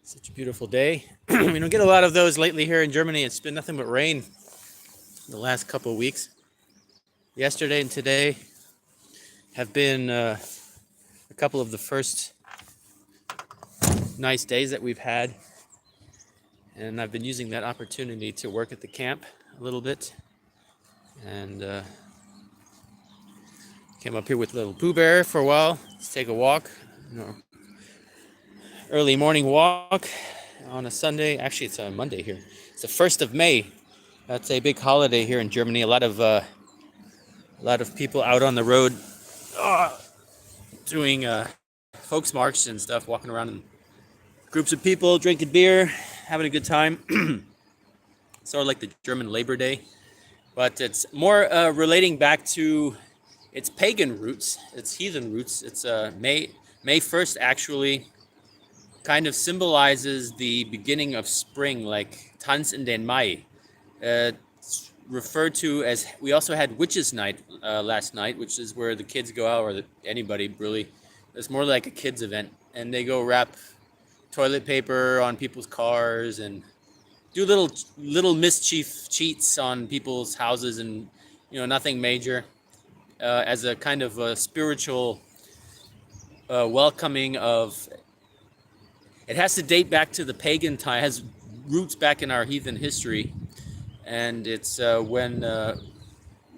Such a beautiful day. We don't get a lot of those lately here in Germany. It's been nothing but rain the last couple of weeks. Yesterday and today have been a couple of the first nice days that we've had. And I've been using that opportunity to work at the camp a little bit. And came up here with little Pooh Bear for a while. Let's take a walk. Early morning walk on a Sunday. Actually, it's a Monday here. It's the 1st of May. That's a big holiday here in Germany. A lot of people out on the road doing Volksmarch and stuff, walking around in groups of people, drinking beer, having a good time. Sort of like the German Labor Day, but it's more relating back to its pagan roots, its heathen roots. It's May 1st actually kind of symbolizes the beginning of spring, like Tanz in den Mai. It's referred to as, we also had Witches' Night last night, which is where the kids go out, or anybody really. It's more like a kids event, and they go wrap toilet paper on people's cars and do little mischief cheats on people's houses, and nothing major, as a kind of a spiritual welcoming of. It has to date back to the pagan time, has roots back in our heathen history, and it's when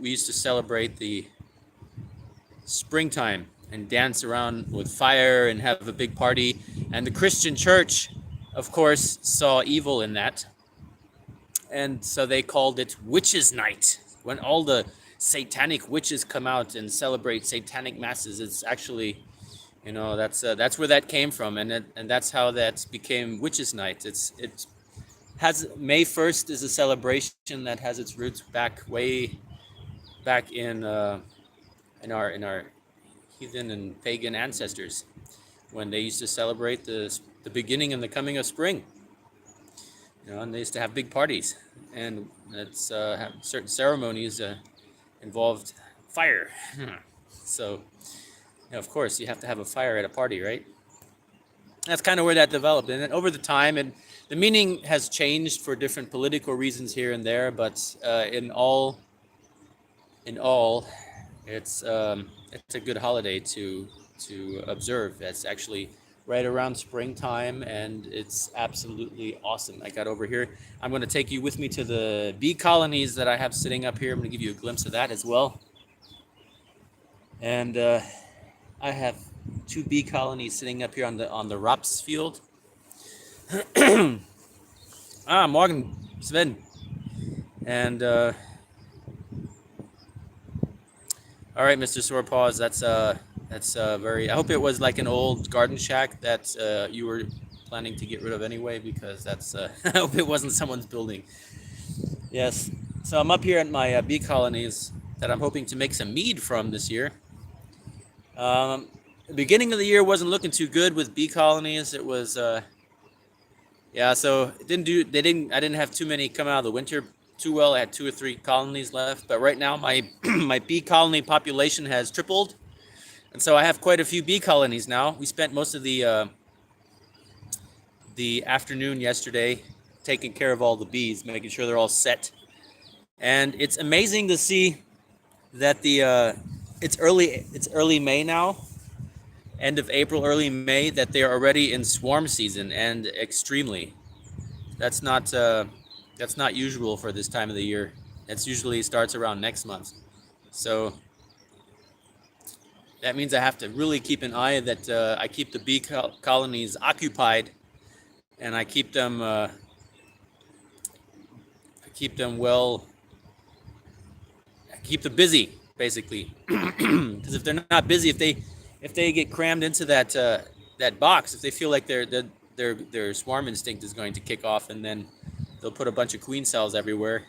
we used to celebrate the springtime and dance around with fire and have a big party. And the Christian church, of course, saw evil in that, and so they called it Witches' Night, when all the satanic witches come out and celebrate satanic masses. It's actually, that's where that came from, and that's how that became Witches' Night. It has May 1st is a celebration that has its roots way back in our heathen and pagan ancestors, when they used to celebrate the beginning and the coming of spring. And they used to have big parties, and it's have certain ceremonies involved fire. So. Of course, you have to have a fire at a party, right? That's kind of where that developed. And then over the time, and the meaning has changed for different political reasons here and there, but in all, it's a good holiday to observe. It's actually right around springtime, and it's absolutely awesome. I got over here. I'm going to take you with me to the bee colonies that I have sitting up here. I'm going to give you a glimpse of that as well. And I have 2 bee colonies sitting up here on the Raps field. Morgen, Sven. And all right, Mr. Sorepaws, that's very. I hope it was like an old garden shack that you were planning to get rid of anyway, because that's. I hope it wasn't someone's building. Yes. So I'm up here at my bee colonies that I'm hoping to make some mead from this year. The beginning of the year wasn't looking too good with bee colonies. It was, so it I didn't have too many come out of the winter too well. I had 2 or 3 colonies left, but right now my my bee colony population has tripled, and so I have quite a few bee colonies now. We spent most of the afternoon yesterday taking care of all the bees, making sure they're all set, and it's amazing to see that it's early May now, end of April, early May, that they are already in swarm season, and extremely. That's not usual for this time of the year. It usually starts around next month. So that means I have to really keep an eye that I keep the bee colonies occupied, and I keep them busy, basically. Because if they're not busy, if they get crammed into that box, if they feel like their swarm instinct is going to kick off, and then they'll put a bunch of queen cells everywhere,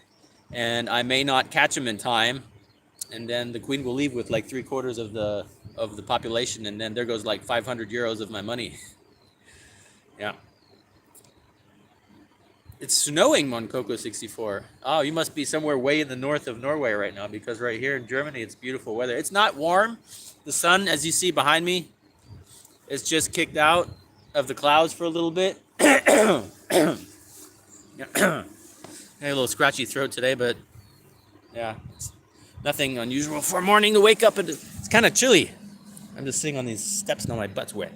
and I may not catch them in time, and then the queen will leave with like 3/4 of the population, and then there goes like 500 euros of my money. Yeah. It's snowing, Monkoko 64. Oh, you must be somewhere way in the north of Norway right now, because right here in Germany, it's beautiful weather. It's not warm. The sun, as you see behind me, is just kicked out of the clouds for a little bit. I had a little scratchy throat today, but yeah, it's nothing unusual for a morning to wake up and it's kind of chilly. I'm just sitting on these steps now, my butt's wet.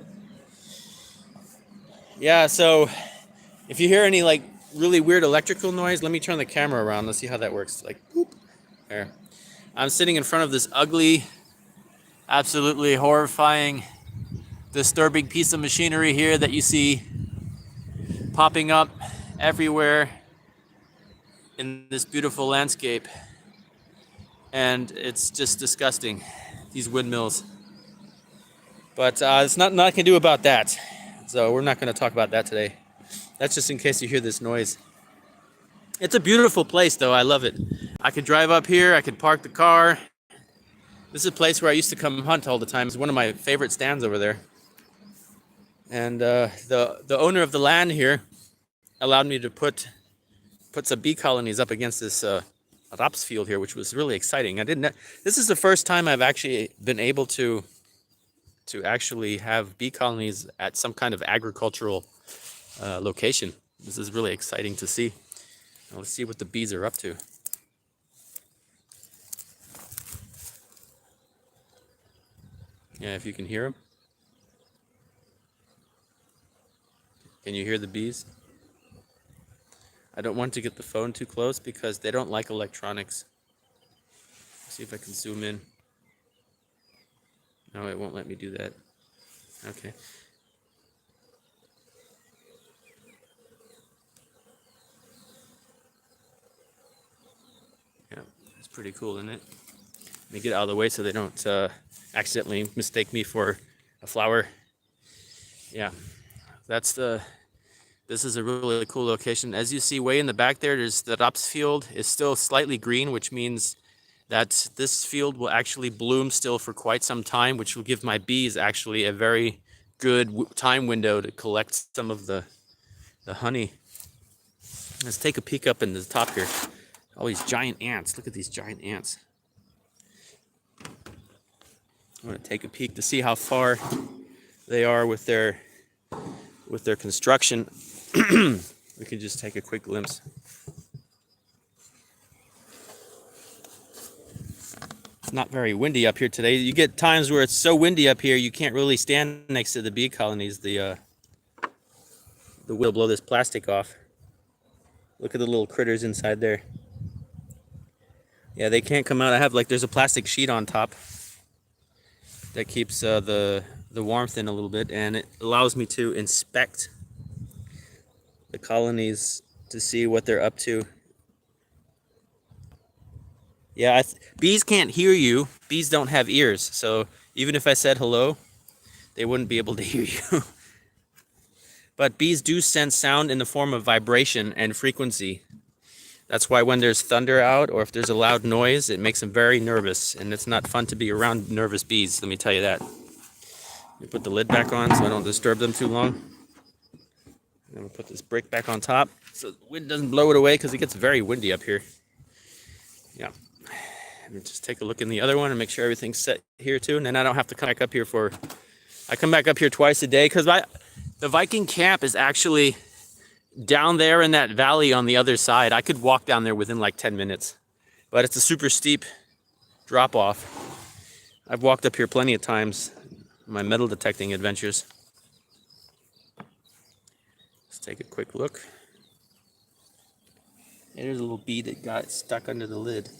Yeah, so if you hear any like really weird electrical noise, let me turn the camera around. Let's see how that works. Like, boop. There. I'm sitting in front of this ugly, absolutely horrifying, disturbing piece of machinery here that you see popping up everywhere in this beautiful landscape. And it's just disgusting, these windmills. But it's nothing I can do about that. So we're not going to talk about that today. That's just in case you hear this noise. It's a beautiful place, though. I love it. I could drive up here. I could park the car. This is a place where I used to come hunt all the time. It's one of my favorite stands over there. And the owner of the land here allowed me to put some bee colonies up against this raps field here, which was really exciting. This is the first time I've actually been able to actually have bee colonies at some kind of agricultural location. This is really exciting to see. Now let's see what the bees are up to. Yeah, if you can hear them. Can you hear the bees? I don't want to get the phone too close because they don't like electronics. Let's see if I can zoom in. No, it won't let me do that. Okay. Yeah, it's pretty cool, isn't it? Let me get out of the way so they don't accidentally mistake me for a flower. Yeah, this is a really cool location. As you see way in the back there, there's the raps field is still slightly green, which means that this field will actually bloom still for quite some time, which will give my bees actually a very good time window to collect some of the honey. Let's take a peek up in the top here. All these giant ants. Look at these giant ants. I'm going to take a peek to see how far they are with their construction. We can just take a quick glimpse. It's not very windy up here today. You get times where it's so windy up here you can't really stand next to the bee colonies. The wind will blow this plastic off. Look at the little critters inside there. Yeah, they can't come out. There's a plastic sheet on top that keeps the warmth in a little bit, and it allows me to inspect the colonies to see what they're up to. Yeah, bees can't hear you. Bees don't have ears, so even if I said hello, they wouldn't be able to hear you. But bees do sense sound in the form of vibration and frequency. That's why when there's thunder out or if there's a loud noise, it makes them very nervous, and it's not fun to be around nervous bees, let me tell you that. Let me put the lid back on so I don't disturb them too long. And then we'll put this brick back on top so the wind doesn't blow it away because it gets very windy up here. Yeah. Let me just take a look in the other one and make sure everything's set here too. And then I don't have to come back up here I come back up here twice a day because the Viking camp is actually down there in that valley on the other side. I could walk down there within like 10 minutes, but it's a super steep drop off. I've walked up here plenty of times in my metal detecting adventures. Let's take a quick look. Hey, there's a little bee that got stuck under the lid.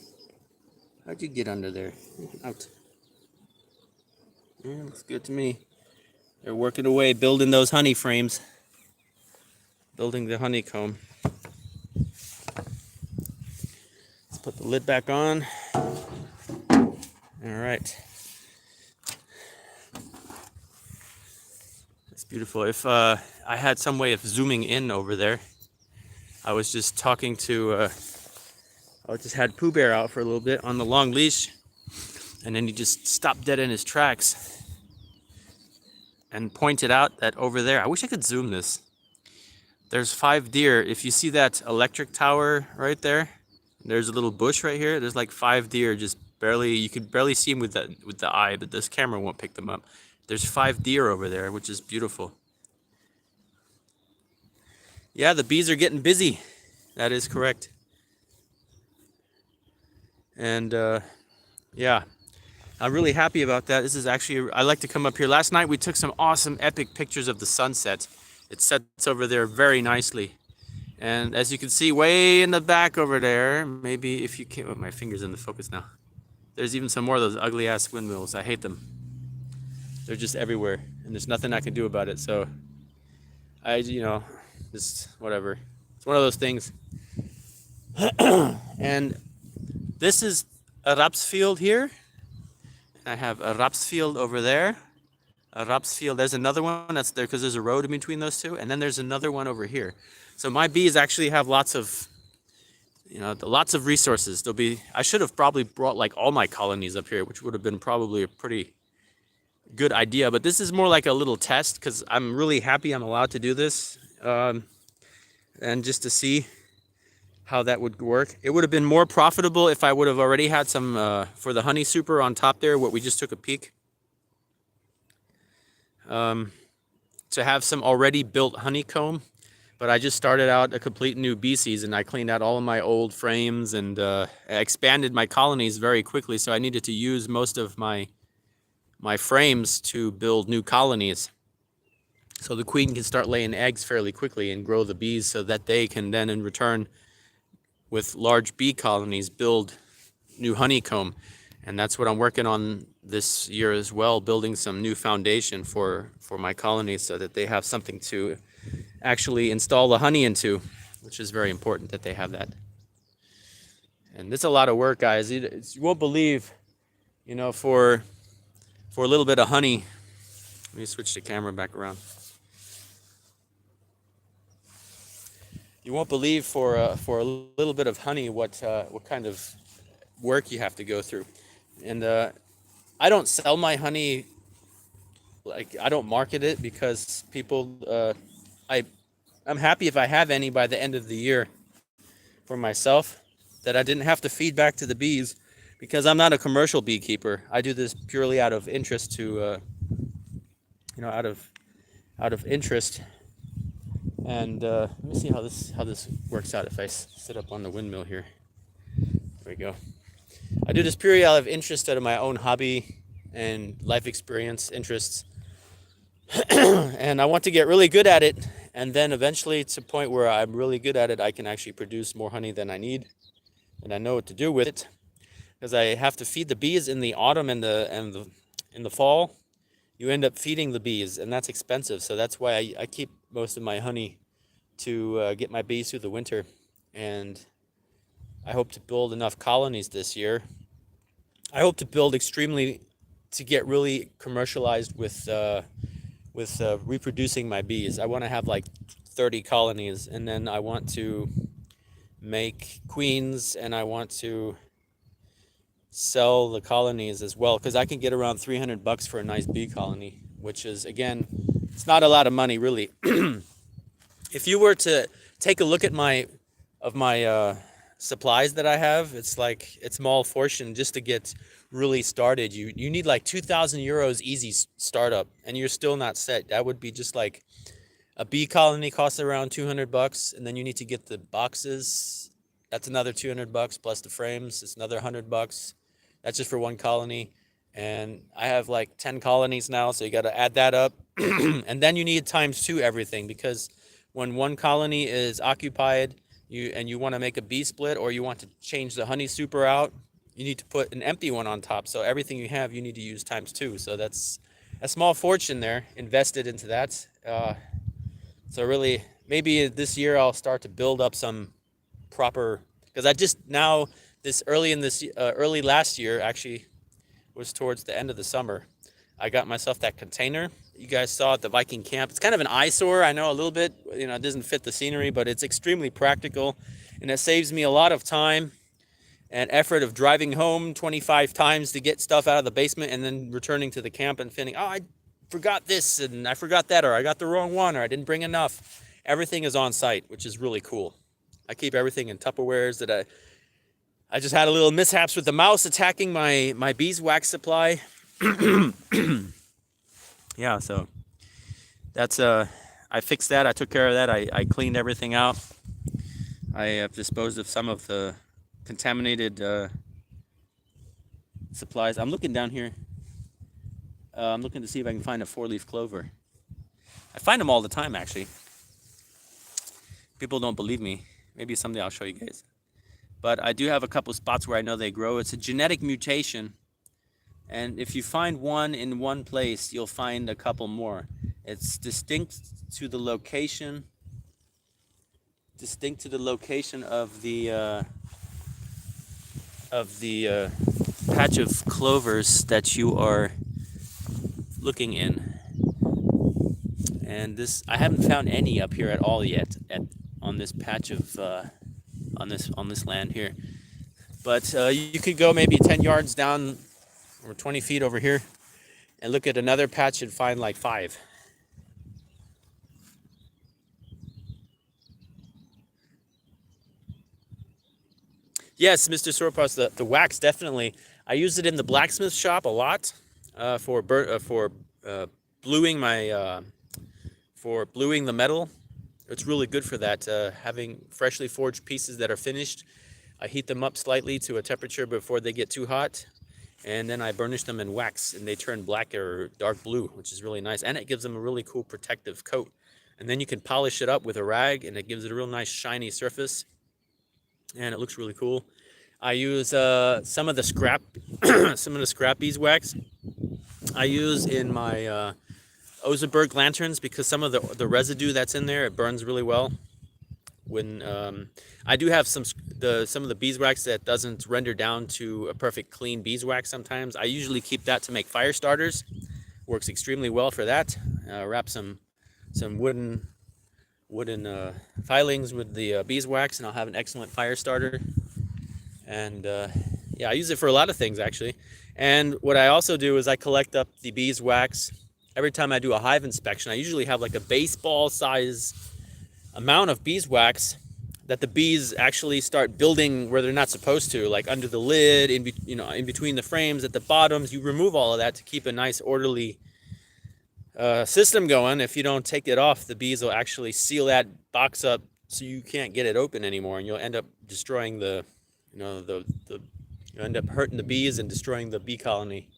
How'd you get under there? Out. Yeah, looks good to me. They're working away, building those honey frames. Building the honeycomb. Let's put the lid back on. All right. It's beautiful. If I had some way of zooming in over there, I was just talking to, I just had Pooh Bear out for a little bit on the long leash, and then he just stopped dead in his tracks and pointed out that over there, I wish I could zoom this. There's 5 deer. If you see that electric tower right there, there's a little bush right here. There's like 5 deer just barely, you could barely see them with the eye, but this camera won't pick them up. There's 5 deer over there, which is beautiful. Yeah, the bees are getting busy. That is correct. And yeah, I'm really happy about that. This is actually, I like to come up here. Last night we took some awesome epic pictures of the sunset. It sets over there very nicely. And as you can see way in the back over there, maybe if you can't, oh, my finger's in the focus now. There's even some more of those ugly ass windmills. I hate them. They're just everywhere and there's nothing I can do about it. So just whatever. It's one of those things. And this is a raps field here. I have a raps field over there. A raps field. There's another one that's there because there's a road in between those two. And then there's another one over here. So my bees actually have lots of resources. I should have probably brought like all my colonies up here, which would have been probably a pretty good idea. But this is more like a little test because I'm really happy I'm allowed to do this. And just to see how that would work. It would have been more profitable if I would have already had some for the honey super on top there, what we just took a peek. To have some already built honeycomb. But I just started out a complete new bee season. I cleaned out all of my old frames and expanded my colonies very quickly. So I needed to use most of my frames to build new colonies. So the queen can start laying eggs fairly quickly and grow the bees so that they can then in return with large bee colonies build new honeycomb. And that's what I'm working on this year as well, building some new foundation for my colonies so that they have something to actually install the honey into, which is very important that they have that. And it's a lot of work, guys. You won't believe, for a little bit of honey. Let me switch the camera back around. You won't believe for a little bit of honey what kind of work you have to go through. And I don't sell my honey, like I don't market it because people, I'm happy if I have any by the end of the year for myself that I didn't have to feed back to the bees because I'm not a commercial beekeeper. I do this purely out of interest out of interest. And let me see how this works out if I sit up on the windmill here. There we go. I do this purely out of interest, out of my own hobby and life experience interests. And I want to get really good at it. And then eventually to a point where I'm really good at it, I can actually produce more honey than I need. And I know what to do with it. Because I have to feed the bees in the autumn and in the fall. You end up feeding the bees, and that's expensive. So that's why I keep most of my honey to get my bees through the winter. And I hope to build enough colonies this year. I hope to build to get really commercialized with reproducing my bees. I want to have like 30 colonies, and then I want to make queens, and I want to sell the colonies as well, because I can get around $300 for a nice bee colony, which is, again, it's not a lot of money really. If you were to take a look at my supplies that I have, it's like a small fortune just to get really started. You need like 2,000 euros easy startup, and you're still not set. That would be just like a bee colony costs around $200, and then you need to get the boxes. That's another $200 plus the frames. It's another $100. That's just for one colony. And I have like 10 colonies now, so you got to add that up. And then you need ×2 everything, because when one colony is occupied, you want to make a bee split, or you want to change the honey super out, you need to put an empty one on top. So everything you have, you need to use ×2. So that's a small fortune there invested into that. So really, maybe this year I'll start to build up some proper, because I just now early last year, actually was towards the end of the summer, I got myself that container you guys saw at the Viking camp. It's kind of an eyesore, I know, a little bit, it doesn't fit the scenery, but it's extremely practical, and it saves me a lot of time and effort of driving home 25 times to get stuff out of the basement and then returning to the camp and thinking, oh, I forgot this and I forgot that, or I got the wrong one, or I didn't bring enough. Everything is on site, which is really cool. I keep everything in Tupperwares. That I just had a little mishaps with the mouse attacking my beeswax supply. Yeah, so that's I fixed that. I took care of that. I cleaned everything out. I have disposed of some of the contaminated supplies. I'm looking down here. I'm looking to see if I can find a 4-leaf clover. I find them all the time, actually. People don't believe me. Maybe someday I'll show you guys. But I do have a couple spots where I know they grow. It's a genetic mutation. And if you find one in one place, you'll find a couple more. It's distinct to the location of the patch of clovers that you are looking in. And this, I haven't found any up here at all yet on this patch of on this land here. But you could go maybe 10 yards down or 20 feet over here and look at another patch and find like 5. Yes, Mr. Sorpas, the wax, definitely. I use it in the blacksmith shop a lot for bluing the metal. It's really good for that. Having freshly forged pieces that are finished, I heat them up slightly to a temperature before they get too hot, and then I burnish them in wax, and they turn black or dark blue, which is really nice, and it gives them a really cool protective coat. And then you can polish it up with a rag, and it gives it a real nice shiny surface, and it looks really cool. I use some of the scrap beeswax I use in my Oseberg lanterns, because some of the residue that's in there, it burns really well. When I do have some of the beeswax that doesn't render down to a perfect clean beeswax sometimes. I usually keep that to make fire starters. Works extremely well for that. Wrap some wooden filings with the beeswax, and I'll have an excellent fire starter. And yeah, I use it for a lot of things, actually. And what I also do is I collect up the beeswax. Every time I do a hive inspection, I usually have like a baseball size amount of beeswax that the bees actually start building where they're not supposed to, like under the lid, in between the frames, at the bottoms. You remove all of that to keep a nice orderly system going. If you don't take it off, the bees will actually seal that box up so you can't get it open anymore, and you'll end up destroying you'll end up hurting the bees and destroying the bee colony,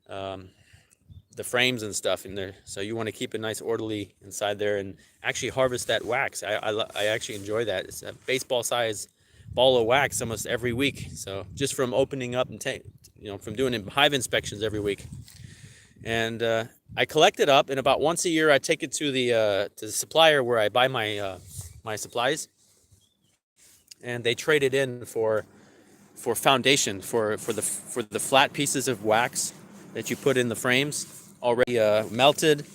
the frames and stuff in there. So you want to keep it nice orderly inside there and actually harvest that wax. I actually enjoy that. It's a baseball size ball of wax almost every week. So just from opening up and from doing hive inspections every week. And I collect it up, and about once a year I take it to the supplier where I buy my supplies, and they trade it in for foundation, for the flat pieces of wax that you put in the frames, already melted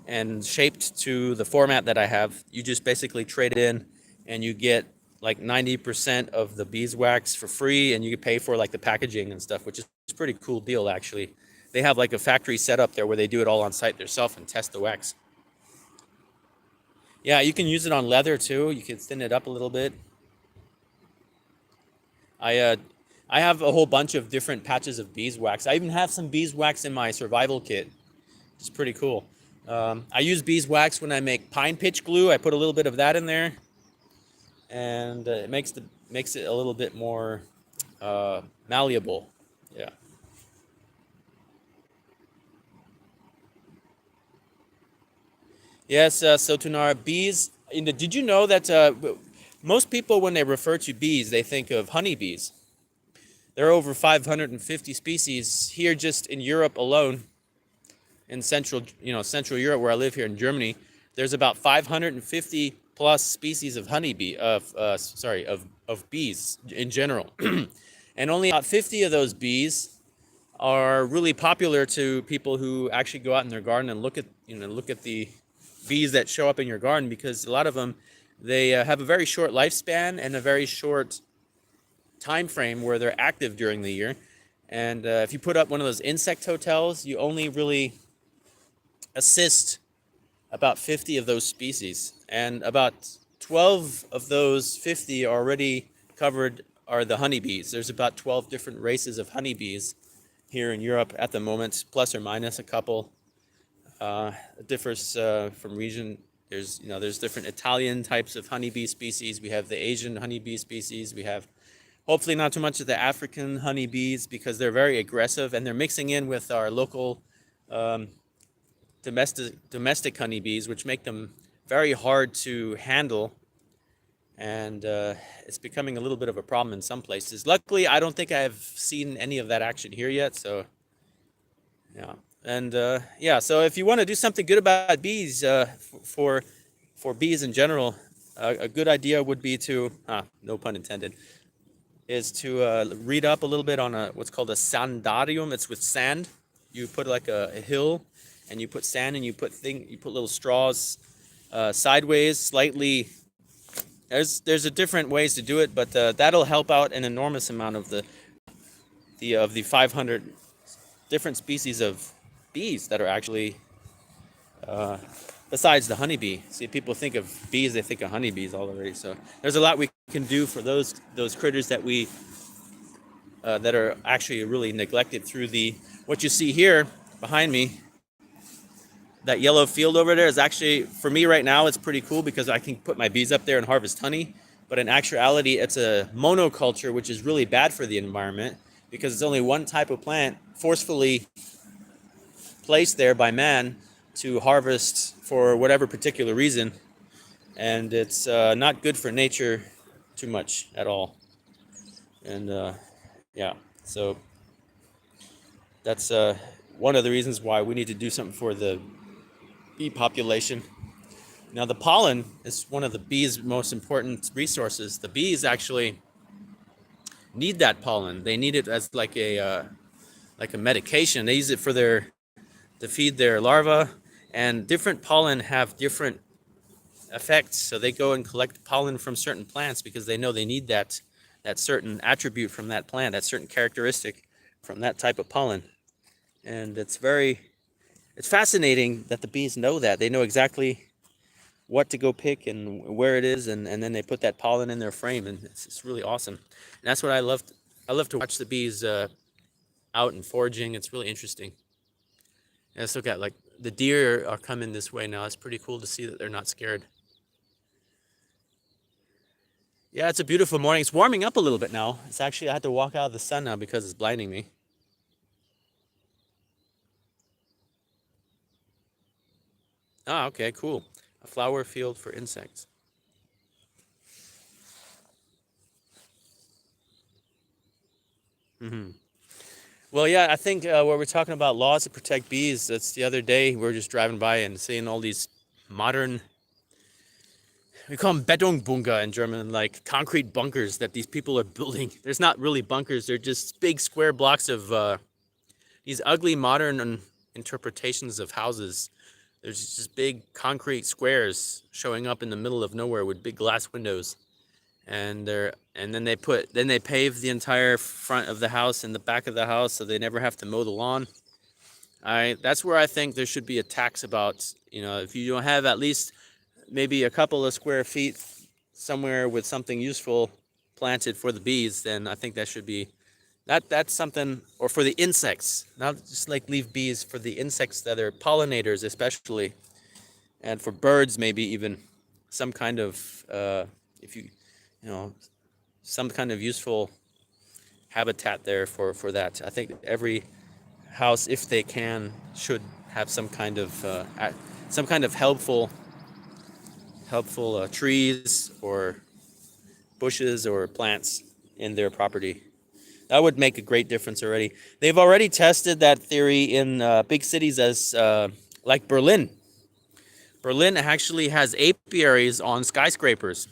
and shaped to the format that I have. You just basically trade it in, and you get like 90% of the beeswax for free, and you pay for like the packaging and stuff, which is a pretty cool deal, actually. They have like a factory set up there where they do it all on site themselves and test the wax. Yeah, you can use it on leather too. You can thin it up a little bit. I have a whole bunch of different patches of beeswax. I even have some beeswax in my survival kit. It's pretty cool. I use beeswax when I make pine pitch glue. I put a little bit of that in there, and it makes it a little bit more malleable. Yeah. Yes, so Tunar, bees. Did you know that most people, when they refer to bees, they think of honeybees? There are over 550 species here, just in Europe alone. In Central Europe, where I live here in Germany, there's about 550 plus species of honeybee, of bees in general, and only about 50 of those bees are really popular to people who actually go out in their garden and look at the bees that show up in your garden, because a lot of them, they have a very short lifespan and a very short time frame where they're active during the year. And if you put up one of those insect hotels, you only really assist about 50 of those species, and about 12 of those 50 already covered are the honeybees. There's about 12 different races of honeybees here in Europe at the moment, plus or minus a couple. It differs from region There's, there's different Italian types of honeybee species. We have the Asian honeybee species. We have hopefully not too much of the African honeybees because they're very aggressive and they're mixing in with our local um, domestic honeybees, which make them very hard to handle. And it's becoming a little bit of a problem in some places. Luckily, I don't think I've seen any of that action here yet. So, yeah. And yeah, so if you want to do something good about bees, for bees in general, a good idea would be to, no pun intended, is to read up a little bit on what's called a sandarium. It's with sand. You put like a hill, and you put sand, and you put little straws sideways, slightly. There's a different ways to do it, but that'll help out an enormous amount of the 500 different species of bees that are actually besides the honeybee. See, people think of bees, they think of honeybees already. So there's a lot we can do for those critters that we that are actually really neglected through what you see here behind me. That yellow field over there is actually, for me right now, it's pretty cool because I can put my bees up there and harvest honey. But in actuality, it's a monoculture, which is really bad for the environment because it's only one type of plant forcefully placed there by man to harvest for whatever particular reason. And it's not good for nature too much at all. And yeah, so that's one of the reasons why we need to do something for the bee population. Now, the pollen is one of the bees' most important resources. The bees actually need that pollen. They need it as like a medication. They use it to feed their larvae, and different pollen have different effects. So they go and collect pollen from certain plants because they know they need that certain attribute from that plant, that certain characteristic from that type of pollen. And it's fascinating that the bees know that. They know exactly what to go pick and where it is, and then they put that pollen in their frame, and it's really awesome. And that's what I love. I love to watch the bees out and foraging. It's really interesting. And let's look at, like, the deer are coming this way now. It's pretty cool to see that they're not scared. Yeah, it's a beautiful morning. It's warming up a little bit now. It's actually, I had to walk out of the sun now because it's blinding me. Ah, okay, cool. A flower field for insects. Well, yeah, I think what we're talking about laws to protect bees. That's the other day we were just driving by and seeing all these modern, we call them Betonbunker in German, like concrete bunkers that these people are building. There's not really bunkers. They're just big square blocks of these ugly modern interpretations of houses. There's just big concrete squares showing up in the middle of nowhere with big glass windows, and then they pave the entire front of the house and the back of the house, so they never have to mow the lawn. That's where I think there should be a tax about, if you don't have at least maybe a couple of square feet somewhere with something useful planted for the bees, then I think that should be that's something. Or for the insects, not just like leave bees, for the insects that are pollinators especially, and for birds maybe even some kind of if you some kind of useful habitat there for that. I think every house, if they can, should have some kind of helpful trees or bushes or plants in their property. That would make a great difference already. They've already tested that theory in big cities as like Berlin. Berlin actually has apiaries on skyscrapers,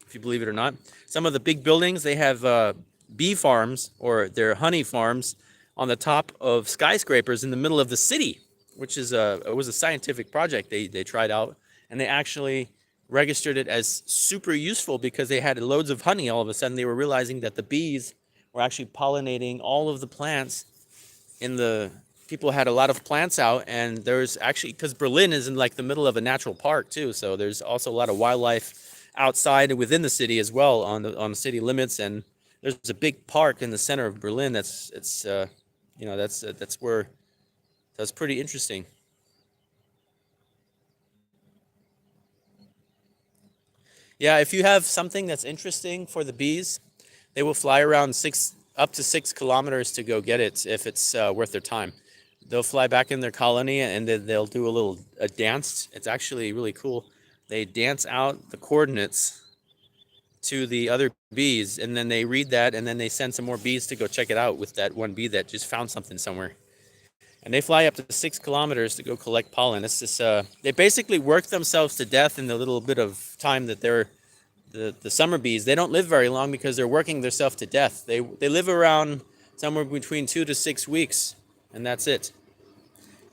if you believe it or not. Some of the big buildings, they have bee farms, or their honey farms, on the top of skyscrapers in the middle of the city, which is it was a scientific project they tried out, and they actually registered it as super useful because they had loads of honey. All of a sudden, they were realizing that the bees were actually pollinating all of the plants people had a lot of plants out, and there's actually, because Berlin is in like the middle of a natural park too, so there's also a lot of wildlife outside and within the city as well, on the city limits. And there's a big park in the center of Berlin that's where that's pretty interesting. Yeah, if you have something that's interesting for the bees, they will fly around up to 6 kilometers to go get it if it's worth their time. They'll fly back in their colony and then they'll do a dance. It's actually really cool. They dance out the coordinates to the other bees, and then they read that, and then they send some more bees to go check it out with that one bee that just found something somewhere. And they fly up to 6 kilometers to go collect pollen. It's just they basically work themselves to death in the little bit of time that they're the summer bees. They don't live very long because they're working themselves to death. They live around somewhere between 2 to 6 weeks, and that's it.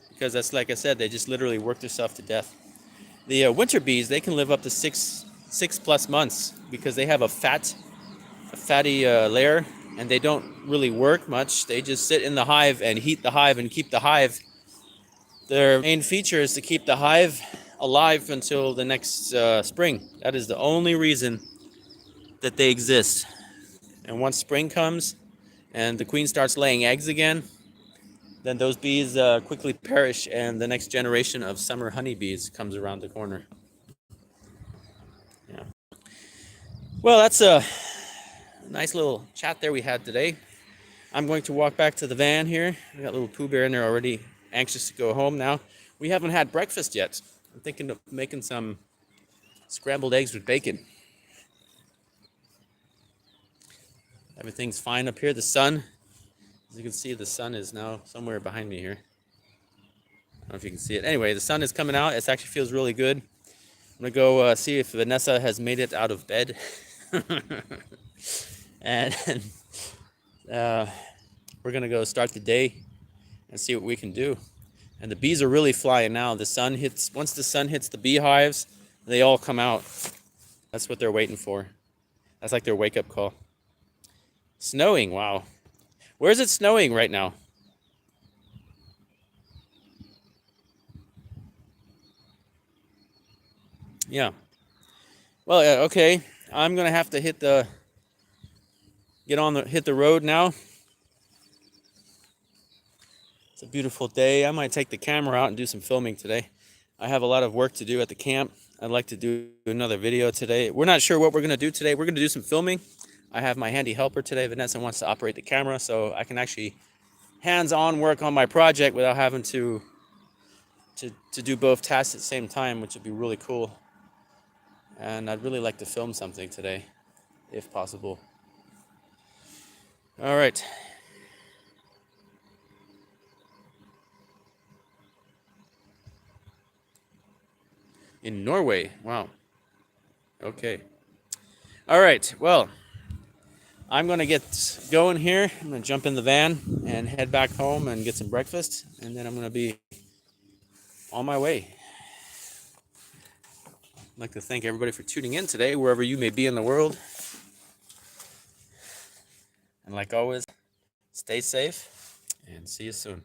Because that's, like I said, they just literally work themselves to death. The winter bees, they can live up to six plus months because they have a fatty layer, and they don't really work much. They just sit in the hive and heat the hive and keep the hive. Their main feature is to keep the hive alive until the next spring. That is the only reason that they exist. And once spring comes and the queen starts laying eggs again, then those bees quickly perish, and the next generation of summer honeybees comes around the corner. Yeah. Well, that's a nice little chat there we had today. I'm going to walk back to the van here. We got little Pooh Bear in there already, anxious to go home now. We haven't had breakfast yet. I'm thinking of making some scrambled eggs with bacon. Everything's fine up here. The sun, as you can see, the sun is now somewhere behind me here. I don't know if you can see it. Anyway, the sun is coming out. It actually feels really good. I'm going to go see if Vanessa has made it out of bed. And we're going to go start the day and see what we can do. And the bees are really flying now. Once the sun hits the beehives, they all come out. That's what they're waiting for. That's like their wake-up call. Snowing, wow. Where is it snowing right now? Yeah. Well, okay. I'm gonna have to hit the road now. It's a beautiful day. I might take the camera out and do some filming today. I have a lot of work to do at the camp. I'd like to do another video today. We're not sure what we're gonna do today. We're gonna do some filming. I have my handy helper today. Vanessa wants to operate the camera, so I can actually hands-on work on my project without having to do both tasks at the same time, which would be really cool. And I'd really like to film something today, if possible. All right. In Norway, wow. Okay. All right, well, I'm gonna get going here. I'm gonna jump in the van and head back home and get some breakfast, and then I'm gonna be on my way. I'd like to thank everybody for tuning in today, wherever you may be in the world. And like always, stay safe and see you soon.